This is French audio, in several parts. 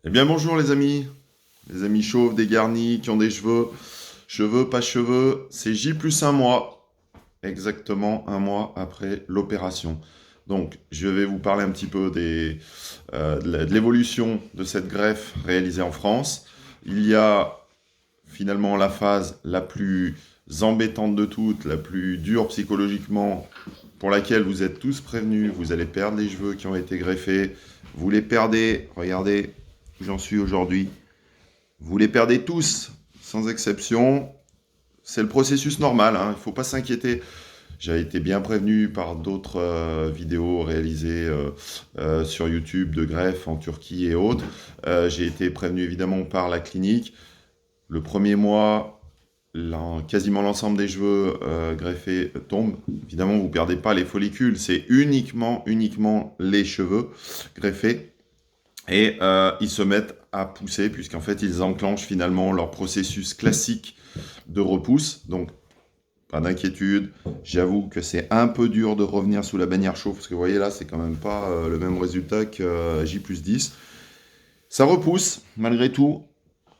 Eh bien bonjour les amis chauves, dégarnis, qui ont des cheveux, pas cheveux, c'est J plus un mois, exactement un mois après l'opération. Donc je vais vous parler un petit peu de l'évolution de cette greffe réalisée en France. Il y a finalement la phase la plus embêtante de toutes, la plus dure psychologiquement, pour laquelle vous êtes tous prévenus, vous allez perdre les cheveux qui ont été greffés, vous les perdez, regardez où j'en suis aujourd'hui, vous les perdez tous, sans exception, c'est le processus normal, hein, il ne faut pas s'inquiéter. J'ai été bien prévenu par d'autres vidéos réalisées sur YouTube de greffe en Turquie et autres. J'ai été prévenu évidemment par la clinique. Le premier mois, quasiment l'ensemble des cheveux greffés tombent. Évidemment, vous ne perdez pas les follicules, c'est uniquement les cheveux greffés. Et ils se mettent à pousser, puisqu'en fait, ils enclenchent finalement leur processus classique de repousse. Donc, pas d'inquiétude. J'avoue que c'est un peu dur de revenir sous la bannière chauve, parce que vous voyez là, c'est quand même pas le même résultat que J plus 10. Ça repousse, malgré tout.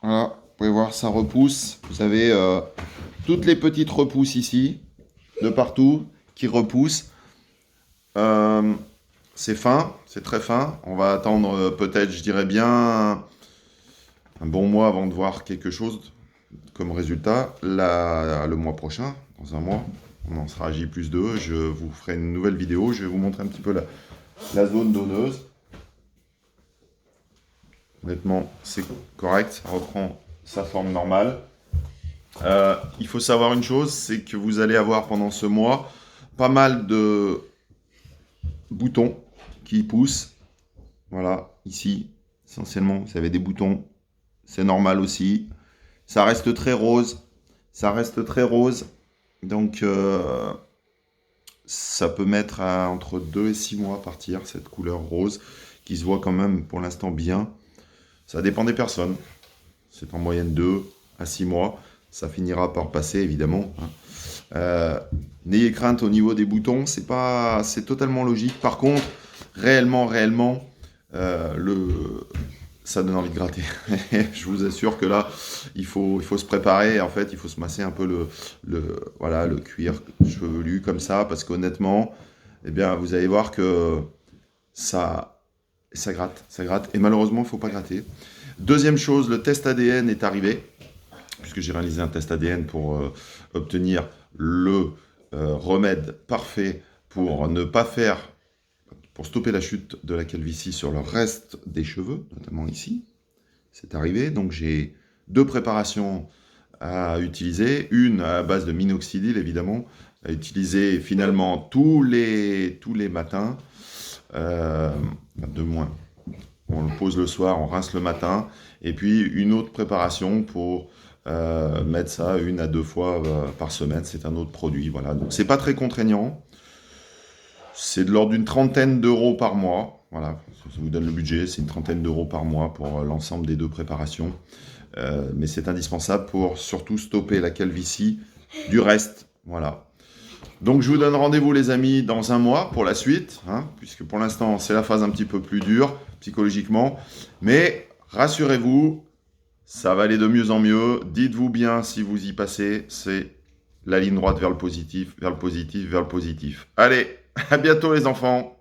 Voilà, vous pouvez voir, ça repousse. Vous avez toutes les petites repousses ici, de partout, qui repoussent. Euh, c'est fin, c'est très fin. On va attendre peut-être, je dirais bien, un bon mois avant de voir quelque chose comme résultat. Le mois prochain, dans un mois, on en sera à J plus 2. Je vous ferai une nouvelle vidéo. Je vais vous montrer un petit peu la zone donneuse. Honnêtement, c'est correct. Ça reprend sa forme normale. Il faut savoir une chose, c'est que vous allez avoir pendant ce mois pas mal de boutons qui poussent. Voilà, ici, essentiellement, vous avez des boutons. C'est normal aussi. Ça reste très rose. Ça reste très rose. Donc, ça peut mettre entre 2 et 6 mois à partir, cette couleur rose, qui se voit quand même pour l'instant bien. Ça dépend des personnes. C'est en moyenne 2 à 6 mois. Ça finira par passer, évidemment. N'ayez crainte au niveau des boutons, c'est totalement logique. Par contre, réellement, ça donne envie de gratter. Je vous assure que là, il faut se préparer. En fait, il faut se masser un peu le cuir chevelu comme ça, parce qu'honnêtement, eh bien, vous allez voir que ça gratte, ça gratte. Et malheureusement, il ne faut pas gratter. Deuxième chose, le test ADN est arrivé, puisque j'ai réalisé un test ADN pour obtenir le remède parfait pour ne pas faire, pour stopper la chute de la calvitie sur le reste des cheveux, notamment ici. C'est arrivé, donc j'ai 2 préparations à utiliser, une à base de minoxidil évidemment, à utiliser finalement tous les matins, de moins. On le pose le soir, on rince le matin, et puis une autre préparation pour mettre ça 1 à 2 fois par semaine. C'est un autre produit, voilà. Donc c'est pas très contraignant. C'est de l'ordre d'une trentaine d'euros par mois. Voilà, ça vous donne le budget. C'est une trentaine d'euros par mois pour l'ensemble des 2 préparations. Mais c'est indispensable pour surtout stopper la calvitie du reste. Voilà. Donc je vous donne rendez-vous les amis dans un mois pour la suite, hein, puisque pour l'instant c'est la phase un petit peu plus dure psychologiquement. Mais rassurez-vous, ça va aller de mieux en mieux. Dites-vous bien si vous y passez, c'est la ligne droite vers le positif, vers le positif, vers le positif. Allez, à bientôt les enfants.